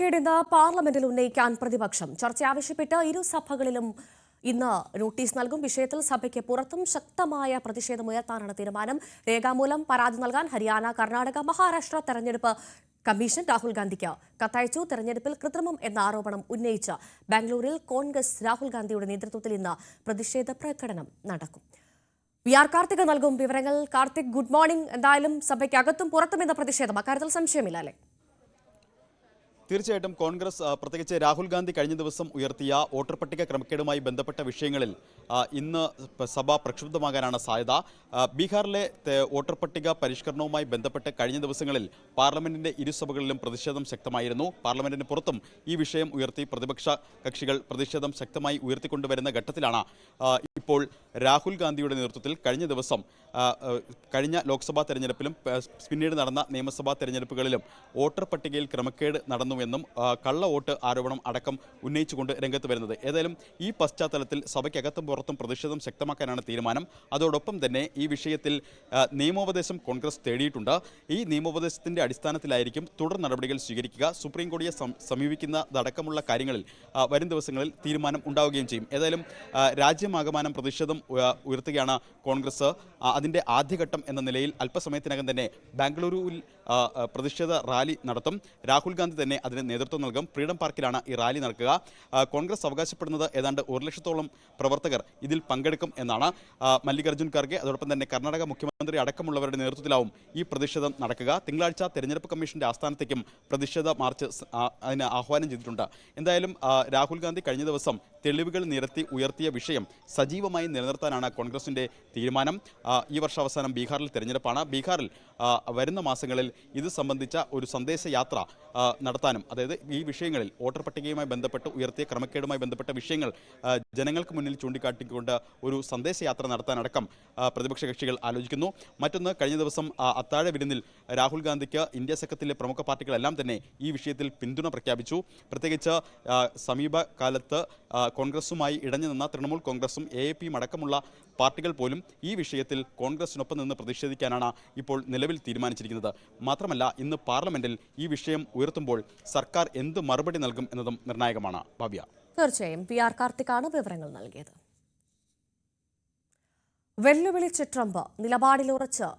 ക്രമക്കേട് ഇന്ന് പാർലമെന്റിൽ ഉന്നയിക്കാൻ പ്രതിപക്ഷം ചർച്ച ആവശ്യപ്പെട്ട് ഇരുസഭകളിലും ഇന്ന് നോട്ടീസ് നൽകും. വിഷയത്തിൽ സഭയ്ക്ക് പുറത്തും ശക്തമായ പ്രതിഷേധമുയർത്താനാണ് തീരുമാനം. രേഖാമൂലം പരാതി നൽകാൻ ഹരിയാന, കർണാടക, മഹാരാഷ്ട്ര തെരഞ്ഞെടുപ്പ് കമ്മീഷൻ രാഹുൽ ഗാന്ധിക്ക് കത്തയച്ചു. തെരഞ്ഞെടുപ്പിൽ കൃത്രിമം എന്ന ആരോപണം ഉന്നയിച്ച് ബാംഗ്ലൂരിൽ കോൺഗ്രസ് രാഹുൽ ഗാന്ധിയുടെ നേതൃത്വത്തിൽ ഇന്ന് പ്രതിഷേധ പ്രകടനം നടക്കും. വി ആർ കാർത്തിക് നൽകും വിവരങ്ങൾ. Karthik, good morning. എന്തായാലും സഭയ്ക്കകത്തും പുറത്തും ഇന്ന് പ്രതിഷേധം, അക്കാര്യത്തിൽ സംശയമില്ല അല്ലേ? തീർച്ചയായിട്ടും കോൺഗ്രസ് പ്രത്യേകിച്ച് രാഹുൽ ഗാന്ധി കഴിഞ്ഞ ദിവസം ഉയർത്തിയ വോട്ടർ പട്ടിക ക്രമക്കേടുമായി ബന്ധപ്പെട്ട വിഷയങ്ങളിൽ ഇന്ന് സഭ പ്രക്ഷുബ്ധമാകാനാണ് സാധ്യത. ബീഹാറിലെ വോട്ടർ പട്ടിക പരിഷ്കരണവുമായി ബന്ധപ്പെട്ട് കഴിഞ്ഞ ദിവസങ്ങളിൽ പാർലമെന്റിന്റെ ഇരുസഭകളിലും പ്രതിഷേധം ശക്തമായിരുന്നു. പാർലമെന്റിന് പുറത്തും ഈ വിഷയം ഉയർത്തി പ്രതിപക്ഷ കക്ഷികൾ പ്രതിഷേധം ശക്തമായി ഉയർത്തിക്കൊണ്ടുവരുന്ന ഘട്ടത്തിലാണ് ഇപ്പോൾ രാഹുൽ ഗാന്ധിയുടെ നേതൃത്വത്തിൽ കഴിഞ്ഞ ലോക്സഭാ തെരഞ്ഞെടുപ്പിലും പിന്നീട് നടന്ന നിയമസഭാ തെരഞ്ഞെടുപ്പുകളിലും വോട്ടർ പട്ടികയിൽ ക്രമക്കേട് നടന്നുവെന്നും കള്ള വോട്ട് ആരോപണം അടക്കം ഉന്നയിച്ചുകൊണ്ട് രംഗത്ത് വരുന്നത്. ഏതായാലും ഈ പശ്ചാത്തലത്തിൽ സഭയ്ക്കകത്തും പുറത്തും പ്രതിഷേധം ശക്തമാക്കാനാണ് തീരുമാനം. അതോടൊപ്പം തന്നെ ഈ വിഷയത്തിൽ നിയമോപദേശം കോൺഗ്രസ് തേടിയിട്ടുണ്ട്. ഈ നിയമോപദേശത്തിന്റെ അടിസ്ഥാനത്തിലായിരിക്കും തുടർ നടപടികൾ സ്വീകരിക്കുക. സുപ്രീം കോടതിയെ സമീപിക്കുന്നതടക്കമുള്ള കാര്യങ്ങളിൽ വരും ദിവസങ്ങളിൽ തീരുമാനം ഉണ്ടാവുകയും ചെയ്യും. ഏതായാലും രാജ്യമാകമാനം പ്രതിഷേധം ഉയർത്തുകയാണ് കോൺഗ്രസ്. അതിന്റെ ആദ്യഘട്ടം എന്ന നിലയിൽ അല്പസമയത്തിനകം തന്നെ ബാംഗ്ലൂരുവിൽ പ്രതിഷേധ റാലി നടത്തും. രാഹുൽ ഗാന്ധി തന്നെ അതിന് നേതൃത്വം നൽകും. ഫ്രീഡം പാർക്കിലാണ് ഈ റാലി നടക്കുക. കോൺഗ്രസ് അവകാശപ്പെടുന്നത് ഏതാണ്ട് 1 ലക്ഷത്തോളം പ്രവർത്തകർ ഇതിൽ പങ്കെടുക്കും എന്നാണ്. മല്ലികാർജ്ജുൻ ഖാർഗെ അതോടൊപ്പം തന്നെ കർണാടക മുഖ്യമന്ത്രി അടക്കമുള്ളവരുടെ നേതൃത്വത്തിലാവും ഈ പ്രതിഷേധം നടക്കുക. തിങ്കളാഴ്ച തെരഞ്ഞെടുപ്പ് കമ്മീഷന്റെ ആസ്ഥാനത്തേക്കും പ്രതിഷേധ മാർച്ച് അതിന് ആഹ്വാനം ചെയ്തിട്ടുണ്ട്. എന്തായാലും രാഹുൽ ഗാന്ധി കഴിഞ്ഞ ദിവസം തെളിവുകൾ നിരത്തി ഉയർത്തിയ വിഷയം സജീവമായി നിലനിർത്താനാണ് കോൺഗ്രസിന്റെ തീരുമാനം. ഈ വർഷാവസാനം ബീഹാറിൽ തെരഞ്ഞെടുപ്പാണ്. ബീഹാറിൽ വരുന്ന മാസങ്ങളിൽ ഇത് സംബന്ധിച്ച ഒരു സന്ദേശയാത്ര നടത്താനും, അതായത് ഈ വിഷയങ്ങളിൽ വോട്ടർ പട്ടികയുമായി ബന്ധപ്പെട്ട് ഉയർത്തിയ ക്രമക്കേടുമായി ബന്ധപ്പെട്ട വിഷയങ്ങൾ ജനങ്ങൾക്ക് മുന്നിൽ ചൂണ്ടിക്കാട്ടിക്കൊണ്ട് ഒരു സന്ദേശയാത്ര നടത്താനടക്കം പ്രതിപക്ഷ കക്ഷികൾ ആലോചിക്കുന്നു. മറ്റൊന്ന്, കഴിഞ്ഞ ദിവസം അത്താഴ വിരുന്നിൽ രാഹുൽ ഗാന്ധിക്ക് ഇന്ത്യ സഖ്യത്തിലെ പ്രമുഖ പാർട്ടികളെല്ലാം തന്നെ ഈ വിഷയത്തിൽ പിന്തുണ പ്രഖ്യാപിച്ചു. പ്രത്യേകിച്ച് സമീപകാലത്ത് കോൺഗ്രസുമായി ഇടഞ്ഞു നിന്ന തൃണമൂൽ കോൺഗ്രസും AAPയും അടക്കമുള്ള പാർട്ടികൾ പോലും ഈ വിഷയത്തിൽ കോൺഗ്രസിനൊപ്പം നിന്ന് പ്രതിഷേധിക്കാനാണ് ഇപ്പോൾ നിലവിൽ തീരുമാനിച്ചിരിക്കുന്നത്. മാത്രമല്ല, ഇന്ന് പാർലമെന്റിൽ ഈ വിഷയം ഉയർത്തുമ്പോൾ സർക്കാർ എന്ത് മറുപടി നൽകും എന്നതും നിർണായകമാണ്. ഭവ്യ, തീർച്ചയായും വി ആർ കാർത്തിക്കാണ് വിവരങ്ങൾ നൽകിയത്. വെല്ലുവിളിച്ച് ട്രംപ്, നിലപാടിലുറച്ച്